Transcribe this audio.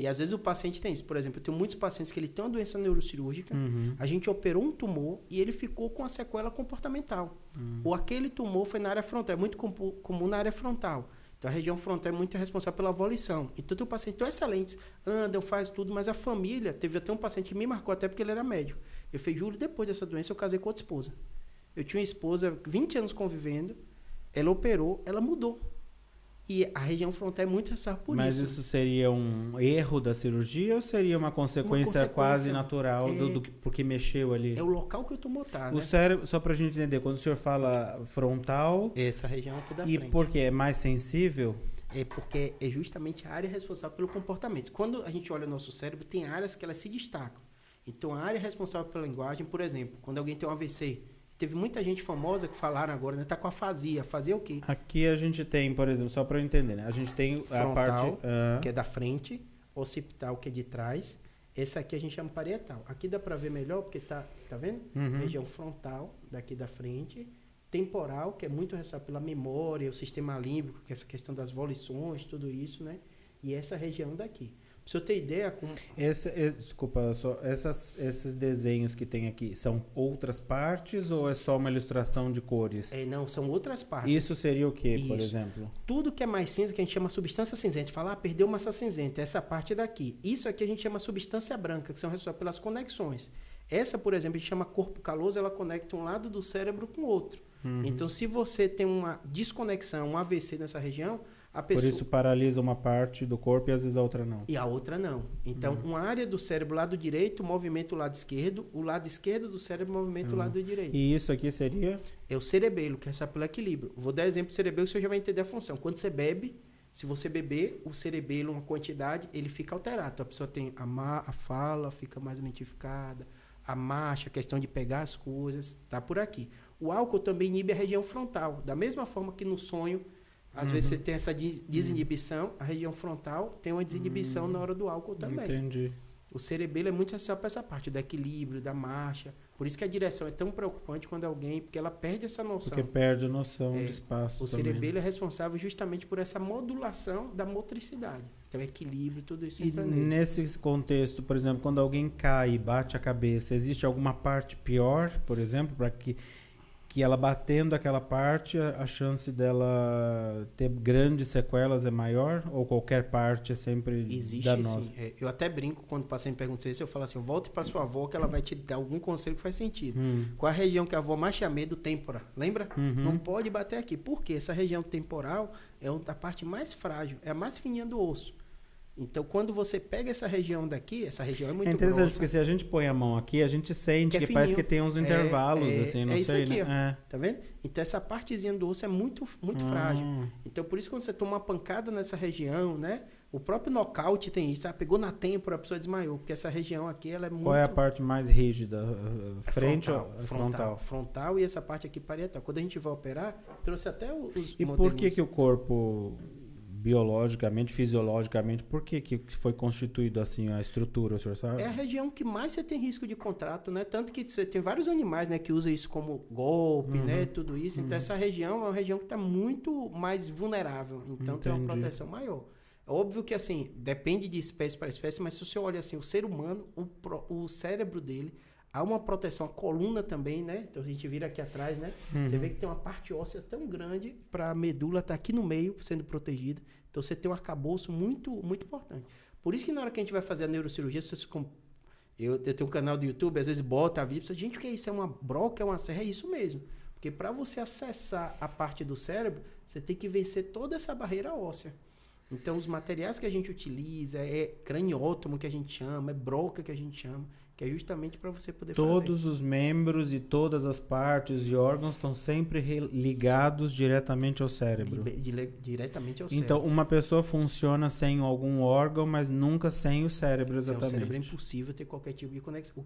E às vezes o paciente tem isso. Por exemplo, eu tenho muitos pacientes que ele tem uma doença neurocirúrgica, a gente operou um tumor e ele ficou com a sequela comportamental. Ou aquele tumor foi na área frontal, é muito comum na área frontal. Então a região frontal é muito responsável pela volição. Então tem um paciente tão excelente, andam, faz tudo, mas a família, teve até um paciente que me marcou até porque ele era médico. Eu falei, Júlio, depois dessa doença eu casei com outra esposa. Eu tinha uma esposa, 20 anos convivendo, ela operou, ela mudou. E a região frontal é muito responsável por Mas isso. isso seria um erro da cirurgia ou seria uma consequência quase natural porque mexeu ali? É o local que o tumor está, O cérebro, só para a gente entender, quando o senhor fala frontal... Essa região aqui da frente. E porque é mais sensível? É porque é justamente a área responsável pelo comportamento. Quando a gente olha o nosso cérebro, tem áreas que elas se destacam. Então, a área responsável pela linguagem, por exemplo, quando alguém tem um AVC... Teve muita gente famosa que falaram agora, né? Tá com afasia. Afasia é o quê? Aqui a gente tem, por exemplo, só para eu entender, né? A gente tem frontal, a parte... que é da frente, occipital, que é de trás. Essa aqui a gente chama parietal. Aqui dá para ver melhor, porque tá vendo? Região frontal, daqui da frente. Temporal, que é muito responsável pela memória, o sistema límbico, que é essa questão das volições, tudo isso, né? E essa região daqui. Pra você ter ideia... Desculpa, só, esses desenhos que tem aqui são outras partes ou é só uma ilustração de cores? Não, são outras partes. Isso seria o quê, por exemplo? Tudo que é mais cinza, que a gente chama substância cinzenta. A gente fala, perdeu massa cinzenta, essa parte daqui. Isso aqui a gente chama substância branca, que são responsáveis pelas conexões. Essa, por exemplo, a gente chama corpo caloso, ela conecta um lado do cérebro com o outro. Então, se você tem uma desconexão, um AVC nessa região... Por isso paralisa uma parte do corpo e às vezes a outra não. E a outra não. Então, uma área do cérebro, lado direito, movimenta o lado esquerdo do cérebro movimenta o lado direito. E isso aqui seria? É o cerebelo, que é essa pelo equilíbrio. Vou dar exemplo do cerebelo, que você já vai entender a função. Quando você bebe, se você beber, o cerebelo, uma quantidade, ele fica alterado. Então, a pessoa tem a fala, fica mais mentificada, a marcha, a questão de pegar as coisas, tá por aqui. O álcool também inibe a região frontal. Da mesma forma que no sonho, às vezes você tem essa desinibição, a região frontal tem uma desinibição na hora do álcool também. Entendi. O cerebelo é muito essencial para essa parte do equilíbrio, da marcha. Por isso que a direção é tão preocupante quando alguém... Porque ela perde essa noção. Porque perde a noção de espaço. O cerebelo é responsável justamente por essa modulação da motricidade. Então, equilíbrio, tudo isso entra nele. Nesse contexto, por exemplo, quando alguém cai e bate a cabeça, existe alguma parte pior, por exemplo, para que ela batendo aquela parte, a chance dela ter grandes sequelas é maior? Ou qualquer parte é sempre danosa? Sim. Eu até brinco quando o paciente pergunta isso, eu falo assim, volte para sua avó que ela vai te dar algum conselho que faz sentido. Qual a região que a avó mais tinha medo? Têmpora. Lembra? Não pode bater aqui. Por quê? Essa região temporal é a parte mais frágil, é a mais fininha do osso. Então, quando você pega essa região daqui, essa região é muito grossa. É interessante, porque se a gente põe a mão aqui, a gente sente que parece que tem uns intervalos, assim, não sei, aqui, né? Tá vendo? Então, essa partezinha do osso é muito frágil. Então, por isso, quando você toma uma pancada nessa região, né? O próprio nocaute tem isso. Pegou na têmpora, a pessoa desmaiou. Porque essa região aqui, ela é muito... Qual é a parte mais rígida? Frente ou frontal? Frontal e essa parte aqui parietal. Quando a gente vai operar, trouxe até os E por que o corpo... biologicamente, fisiologicamente, por que foi constituído assim a estrutura, o senhor sabe? É a região que mais você tem risco de contrato, né? Tanto que você tem vários animais, né, que usam isso como golpe, né, tudo isso. Então, essa região é uma região que está muito mais vulnerável. Então, tem uma proteção maior. É óbvio que, assim, depende de espécie para espécie, mas se você olha, assim, o ser humano, o cérebro dele, há uma proteção, a coluna também, né? Então, a gente vira aqui atrás, né? Você vê que tem uma parte óssea tão grande para a medula estar aqui no meio, sendo protegida. Então, você tem um arcabouço muito, muito importante. Por isso que na hora que a gente vai fazer a neurocirurgia, eu tenho um canal do YouTube, às vezes bota a vídeo, você gente, o que é isso? É uma broca, é uma serra? É isso mesmo. Porque para você acessar a parte do cérebro, você tem que vencer toda essa barreira óssea. Então, os materiais que a gente utiliza, é craniótomo que a gente chama, é broca que a gente chama, que é justamente para você poder fazer. Todos os membros e todas as partes e órgãos estão sempre ligados diretamente ao cérebro. Diretamente ao cérebro. Então, uma pessoa funciona sem algum órgão, mas nunca sem o cérebro, exatamente. Sem o cérebro é impossível ter qualquer tipo de conexão.